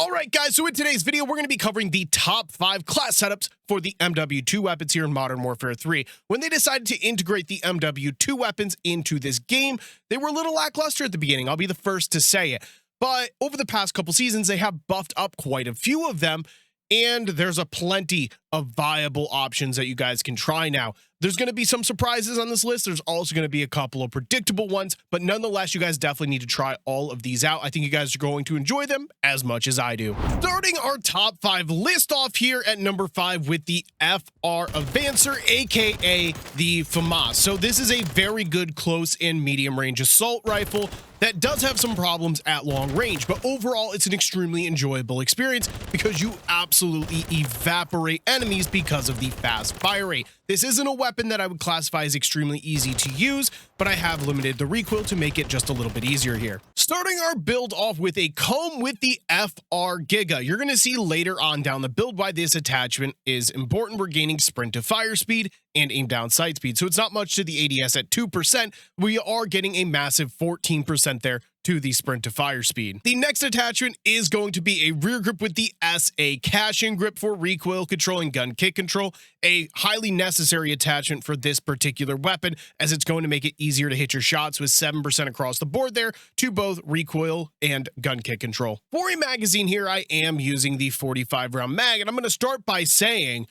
All right, guys, so in today's video, we're going to be covering the top 5 class setups for the MW2 weapons here in Modern Warfare 3. When they decided to integrate the MW2 weapons into this game, they were a little lackluster at the beginning. I'll be the first to say it. But over the past couple seasons, they have buffed up quite a few of them, and there's a plenty of viable options that you guys can try now. There's going to be some surprises on this list. There's also going to be a couple of predictable ones, but nonetheless, you guys definitely need to try all of these out. I think you guys are going to enjoy them as much as I do. Starting our top 5 list off here at number 5 with the FR Avancer, aka the FAMAS. So this is a very good close and medium range assault rifle that does have some problems at long range, but overall it's an extremely enjoyable experience because you absolutely evaporate enemies because of the fast fire rate. This isn't a weapon that I would classify as extremely easy to use, but I have limited the recoil to make it just a little bit easier here. Starting our build off with a comb with the FR Giga. You're going to see later on down the build why this attachment is important. We're gaining sprint to fire speed and aim down sight speed. So it's not much to the ADS at 2%. We are getting a massive 14% there to the sprint to fire speed. The next attachment is going to be a rear grip with the SA cash-in grip for recoil control and gun kick control, a highly necessary attachment for this particular weapon as it's going to make it easier to hit your shots with 7% across the board there to both recoil and gun kick control. For a magazine here, I am using the 45 round mag, and I'm going to start by saying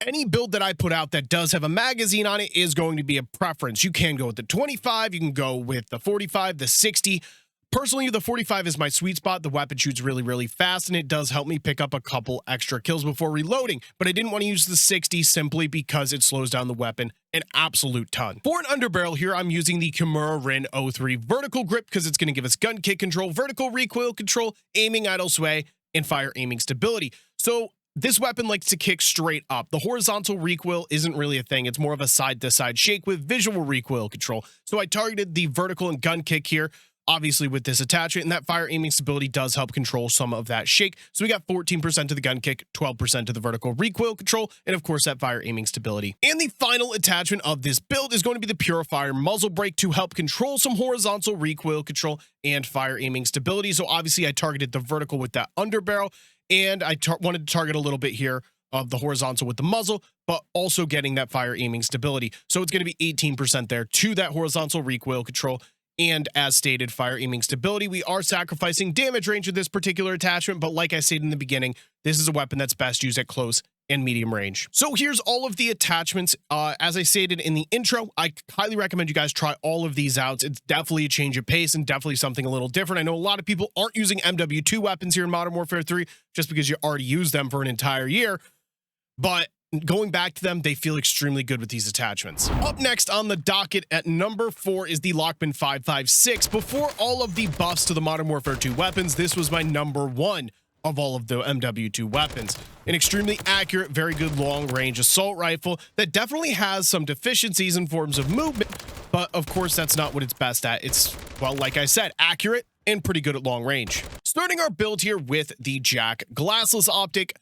any build that I put out that does have a magazine on it is going to be a preference. You can go with the 25, you can go with the 45, the 60. Personally, the 45 is my sweet spot. The weapon shoots really, really fast, and it does help me pick up a couple extra kills before reloading, but I didn't want to use the 60 simply because it slows down the weapon an absolute ton. For an underbarrel here, I'm using the Ren 03 vertical grip because it's going to give us gun kick control, vertical recoil control, aiming idle sway, and fire aiming stability. So this weapon likes to kick straight up. The horizontal recoil isn't really a thing. It's more of a side-to-side shake with visual recoil control. So I targeted the vertical and gun kick here, obviously with this attachment, and that fire aiming stability does help control some of that shake. So we got 14% to the gun kick, 12% to the vertical recoil control, and of course that fire aiming stability. And the final attachment of this build is going to be the Purifier muzzle brake to help control some horizontal recoil control and fire aiming stability. So obviously I targeted the vertical with that underbarrel, and I wanted to target a little bit here of the horizontal with the muzzle, but also getting that fire aiming stability. So it's going to be 18% there to that horizontal recoil control. And as stated, fire aiming stability. We are sacrificing damage range with this particular attachment, but like I said in the beginning, this is a weapon that's best used at close and medium range. So here's all of the attachments. As I stated in the intro, I highly recommend you guys try all of these out. It's definitely a change of pace and definitely something a little different. I know a lot of people aren't using MW2 weapons here in Modern Warfare 3 just because you already used them for an entire year, but going back to them, they feel extremely good with these attachments. Up next on the docket at number 4 is the Lachmann 556. Before all of the buffs to the Modern Warfare 2 weapons, this was my number 1 of all of the MW2 weapons. An extremely accurate, very good long-range assault rifle that definitely has some deficiencies in forms of movement, but of course that's not what it's best at. It's, well, like I said, accurate and pretty good at long range. Starting our build here with the JAK glassless optic.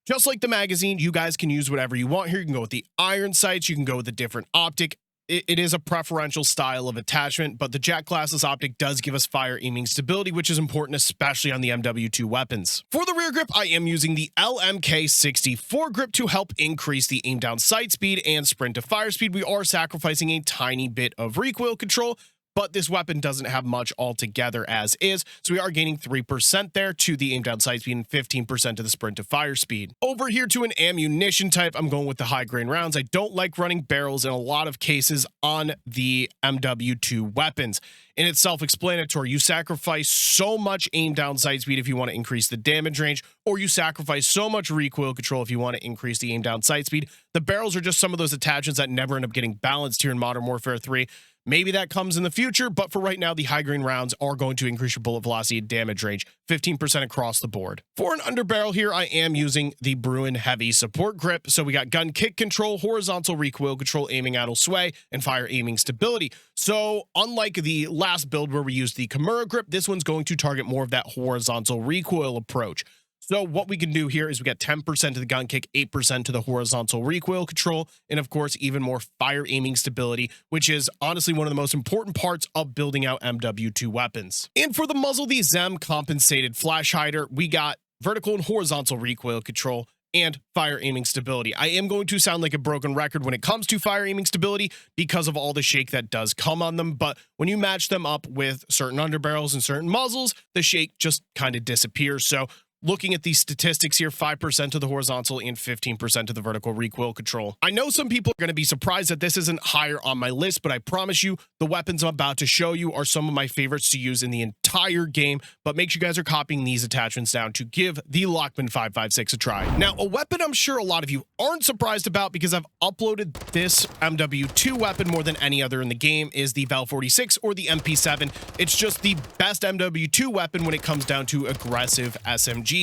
Just like the magazine, you guys can use whatever you want here. You can go with the iron sights, you can go with a different optic. It is a preferential style of attachment, but the JAK glassless optic does give us fire aiming stability, which is important, especially on the MW2 weapons. For the rear grip, I am using the LMK64 grip to help increase the aim down sight speed and sprint to fire speed. We are sacrificing a tiny bit of recoil control, but this weapon doesn't have much altogether as is, so we are gaining 3% there to the aim down sight speed and 15% to the sprint to fire speed. Over here to an ammunition type, I'm going with the high grain rounds. I don't like running barrels in a lot of cases on the MW2 weapons. And it's self-explanatory. You sacrifice so much aim down sight speed if you want to increase the damage range, or you sacrifice so much recoil control if you want to increase the aim down sight speed. The barrels are just some of those attachments that never end up getting balanced here in Modern Warfare 3. Maybe that comes in the future, but for right now, the high grain rounds are going to increase your bullet velocity and damage range 15% across the board. For an underbarrel here, I am using the Bruen Heavy Support Grip. So we got gun kick control, horizontal recoil control, aiming idle sway, and fire aiming stability. So unlike the last build where we used the Kimura grip, this one's going to target more of that horizontal recoil approach. So what we can do here is we get 10% to the gun kick, 8% to the horizontal recoil control, and of course, even more fire aiming stability, which is honestly one of the most important parts of building out MW2 weapons. And for the muzzle, the Zem compensated flash hider, we got vertical and horizontal recoil control, and fire aiming stability. I am going to sound like a broken record when it comes to fire aiming stability because of all the shake that does come on them, but when you match them up with certain underbarrels and certain muzzles, the shake just kind of disappears. So looking at these statistics here, 5% to the horizontal and 15% to the vertical recoil control. I know some people are going to be surprised that this isn't higher on my list, but I promise you the weapons I'm about to show you are some of my favorites to use in the entire game, but make sure you guys are copying these attachments down to give the Lachmann 556 a try. Now, a weapon I'm sure a lot of you aren't surprised about because I've uploaded this MW2 weapon more than any other in the game is the Val 46 or the MP7. It's just the best MW2 weapon when it comes down to aggressive SMGs.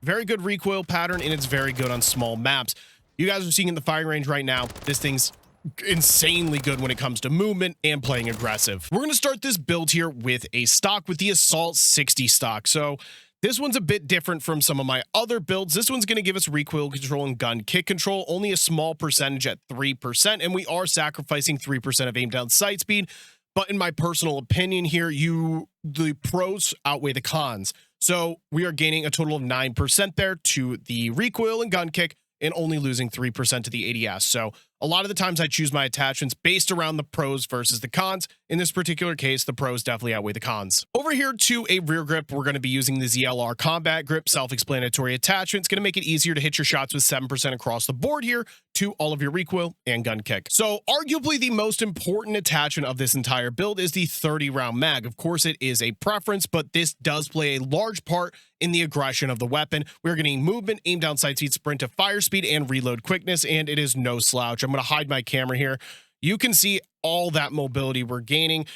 Very good recoil pattern, and it's very good on small maps. You guys are seeing in the firing range right now, this thing's insanely good when it comes to movement and playing aggressive. We're going to start this build here with a stock with the Assault 60 stock. So this one's a bit different from some of my other builds. This one's going to give us recoil control and gun kick control, only a small percentage at 3%, and we are sacrificing 3% of aim down sight speed. But in my personal opinion here, the pros outweigh the cons. So we are gaining a total of 9% there to the recoil and gun kick and only losing 3% to the ADS. So a lot of the times I choose my attachments based around the pros versus the cons. In this particular case, the pros definitely outweigh the cons. Over here to a rear grip, we're going to be using the ZLR Combat Grip self-explanatory attachment. It's going to make it easier to hit your shots with 7% across the board here to all of your recoil and gun kick. So arguably the most important attachment of this entire build is the 30-round mag. Of course, it is a preference, but this does play a large part in the aggression of the weapon. We're getting movement, aim down sight speed, sprint to fire speed, and reload quickness, and it is no slouch. I'm going to hide my camera here. You can see all that mobility we're gaining.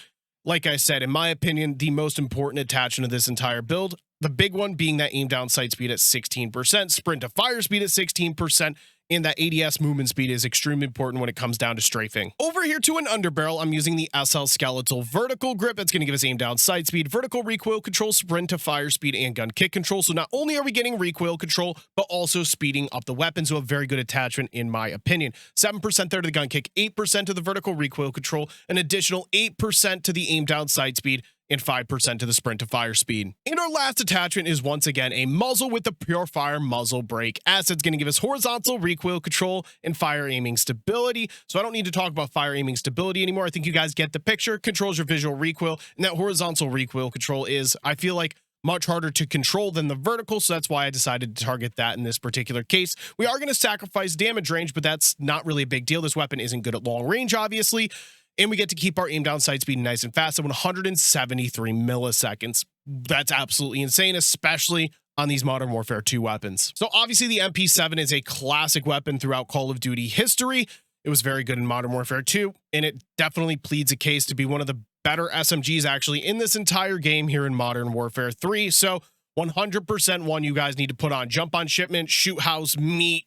Like I said, in my opinion, the most important attachment of this entire build, the big one being that aim down sight speed at 16%, sprint to fire speed at 16%, and that ADS movement speed is extremely important when it comes down to strafing. Over here to an underbarrel, I'm using the SL Skeletal Vertical Grip. That's going to give us aim down sight speed, vertical recoil control, sprint to fire speed, and gun kick control. So not only are we getting recoil control, but also speeding up the weapon. So a very good attachment in my opinion. 7% there to the gun kick, 8% to the vertical recoil control, an additional 8% to the aim down sight speed, and 5% to the sprint to fire speed. And our last attachment is once again a muzzle with the Pure Fire Muzzle Brake. As it's going to give us horizontal recoil control and fire aiming stability. So I don't need to talk about fire aiming stability anymore. I think you guys get the picture. Controls your visual recoil, and that horizontal recoil control is, I feel like, much harder to control than the vertical, so that's why I decided to target that in this particular case. We are going to sacrifice damage range, but that's not really a big deal. This weapon isn't good at long range, obviously. And we get to keep our aim down sight speed nice and fast at 173 milliseconds. That's absolutely insane, especially on these Modern Warfare 2 weapons. So obviously the MP7 is a classic weapon throughout Call of Duty history. It was very good in Modern Warfare 2, and it definitely pleads a case to be one of the better SMGs actually in this entire game here in Modern Warfare 3. So 100% one you guys need to put on. Jump on shipment, shoot house, meet,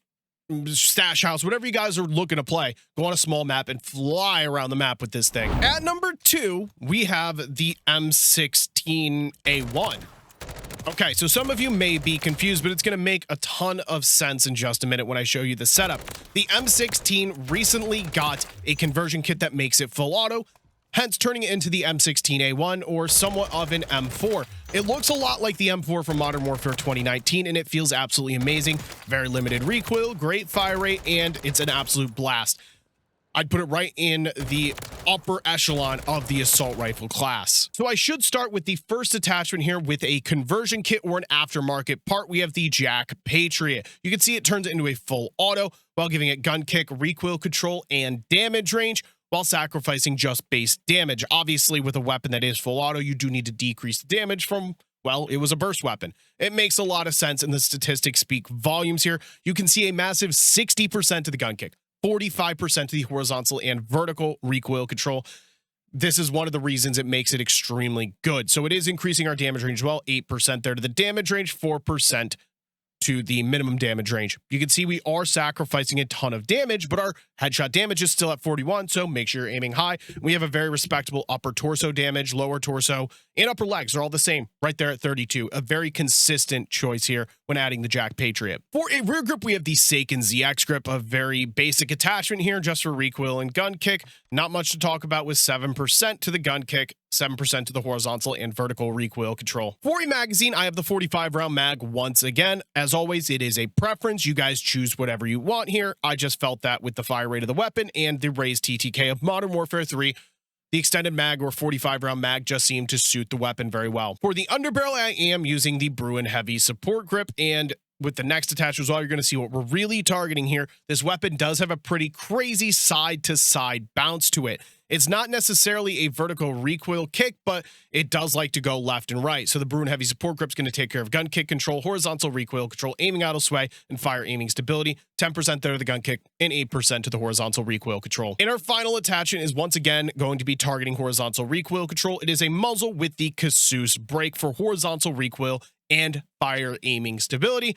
stash house, whatever you guys are looking to play, go on a small map and fly around the map with this thing. At number 2, we have the M16A1. Okay, so some of you may be confused, but it's going to make a ton of sense in just a minute when I show you the setup. The M16 recently got a conversion kit that makes it full auto, hence turning it into the M16A1 or somewhat of an M4. It looks a lot like the M4 from Modern Warfare 2019, and it feels absolutely amazing. Very limited recoil, great fire rate, and it's an absolute blast. I'd put it right in the upper echelon of the assault rifle class. So I should start with the first attachment here with a conversion kit or an aftermarket part. We have the Jak Patriot. You can see it turns it into a full auto while giving it gun kick, recoil control, and damage range, while sacrificing just base damage. Obviously, with a weapon that is full auto, you do need to decrease the damage from, well, it was a burst weapon. It makes a lot of sense, and the statistics speak volumes here. You can see a massive 60% to the gun kick, 45% to the horizontal and vertical recoil control. This is one of the reasons it makes it extremely good. So it is increasing our damage range as well, 8% there to the damage range, 4% to the minimum damage range. You can see we are sacrificing a ton of damage, but our headshot damage is still at 41, so make sure you're aiming high. We have a very respectable upper torso damage, lower torso, and upper legs are all the same, right there at 32. A very consistent choice here when adding the Jak Patriot. For a rear grip, we have the Sakin ZX grip, a very basic attachment here just for recoil and gun kick. Not much to talk about with 7% to the gun kick, 7% to the horizontal and vertical recoil control. For a magazine, I have the 45 round mag once again. As always, it is a preference. You guys choose whatever you want here. I just felt that with the fire rate of the weapon and the raised TTK of Modern Warfare 3, the extended mag or 45 round mag just seemed to suit the weapon very well. For the underbarrel, I am using the Bruen Heavy support grip, and with the next attachment as well, you're going to see what we're really targeting here. This weapon does have a pretty crazy side-to-side bounce to it. It's not necessarily a vertical recoil kick, but it does like to go left and right. So the Bruen Heavy support grip is going to take care of gun kick control, horizontal recoil control, aiming auto sway, and fire aiming stability. 10% there to the gun kick and 8% to the horizontal recoil control. And our final attachment is once again going to be targeting horizontal recoil control. It is a muzzle with the casus brake for horizontal recoil and fire aiming stability.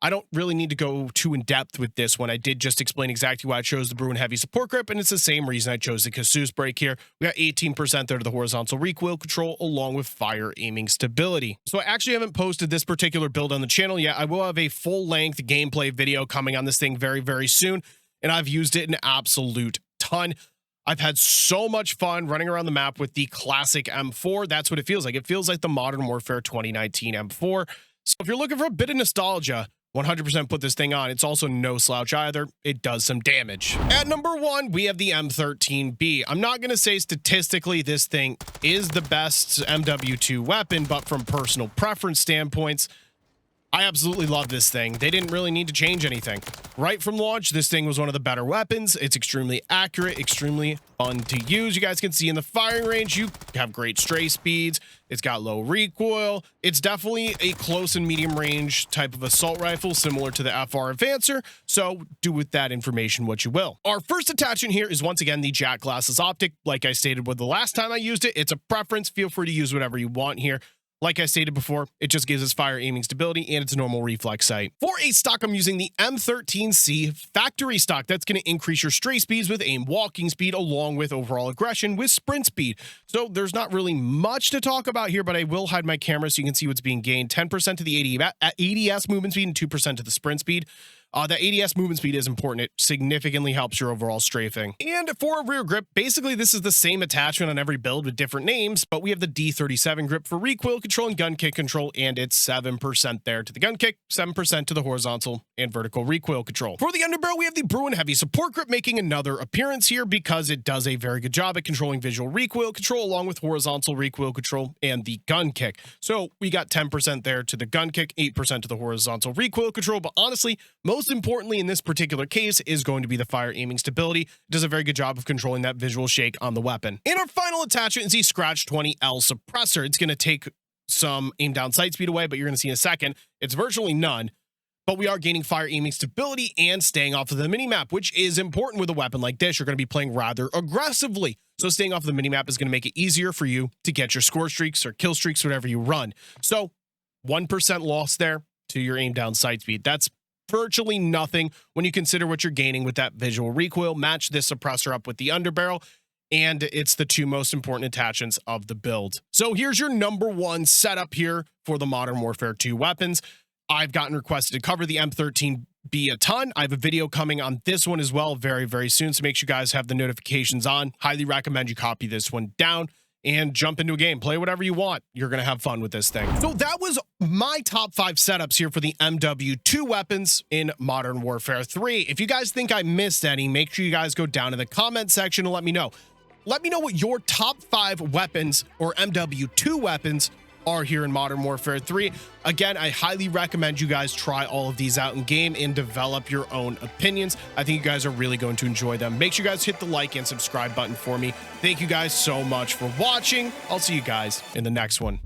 I don't really need to go too in depth with this one. I did just explain exactly why I chose the Bruen Heavy support grip, and it's the same reason I chose the casus brake here. We got 18% there to the horizontal recoil control along with fire aiming stability. So I actually haven't posted this particular build on the channel yet. I will have a full-length gameplay video coming on this thing very, very soon, and I've used it an absolute ton. I've had so much fun running around the map with the classic M4. That's what it feels like. It feels like the Modern Warfare 2019 M4. So if you're looking for a bit of nostalgia, 100% put this thing on. It's also no slouch either. It does some damage. At number 1, we have the M13B. I'm not going to say statistically this thing is the best MW2 weapon, but from personal preference standpoints, I absolutely love this thing. They didn't really need to change anything. Right from launch, this thing was one of the better weapons. It's extremely accurate, extremely fun to use. You guys can see in the firing range, you have great stray speeds. It's got low recoil. It's definitely a close and medium range type of assault rifle, similar to the FR Avancer. So do with that information what you will. Our first attachment here is once again the JAK Glasses Optic. Like I stated with the last time I used it, it's a preference. Feel free to use whatever you want here. Like I stated before, it just gives us fire aiming stability and it's a normal reflex sight. For a stock, I'm using the M13C factory stock. That's going to increase your stray speeds with aim walking speed along with overall aggression with sprint speed. So there's not really much to talk about here, but I will hide my camera so you can see what's being gained. 10% to the ADS movement speed and 2% to the sprint speed. That ADS movement speed is important. It significantly helps your overall strafing. And for a rear grip, basically this is the same attachment on every build with different names, but we have the D37 grip for recoil control and gun kick control, and it's 7% there to the gun kick, 7% to the horizontal and vertical recoil control. For the underbarrel, we have the Bruen Heavy support grip making another appearance here because it does a very good job at controlling visual recoil control along with horizontal recoil control and the gun kick. So we got 10% there to the gun kick, 8% to the horizontal recoil control, but honestly, most importantly in this particular case is going to be the fire aiming stability. It does a very good job of controlling that visual shake on the weapon. And our final attachment is the Scratch 20L suppressor. It's going to take some aim down sight speed away, but you're going to see in a second, it's virtually none. But we are gaining fire aiming stability and staying off of the minimap, which is important with a weapon like this. You're going to be playing rather aggressively. So staying off of the minimap is going to make it easier for you to get your score streaks or kill streaks, whatever you run. So 1% loss there to your aim down sight speed. That's virtually nothing when you consider what you're gaining with that visual recoil. Match this suppressor up with the underbarrel, and it's the two most important attachments of the build. So here's your number 1 setup here for the Modern Warfare 2 weapons. I've gotten requested to cover the M13B a ton. I have a video coming on this one as well very, very soon, so make sure you guys have the notifications on. Highly recommend you copy this one down and jump into a game. Play whatever you want. You're going to have fun with this thing. So that was my top 5 setups here for the MW2 weapons in Modern Warfare 3. If you guys think I missed any, make sure you guys go down in the comment section and let me know. Let me know what your top 5 weapons or MW2 weapons are here in Modern Warfare 3. Again, I highly recommend you guys try all of these out in game and develop your own opinions. I think you guys are really going to enjoy them. Make sure you guys hit the like and subscribe button for me. Thank you guys so much for watching. I'll see you guys in the next one.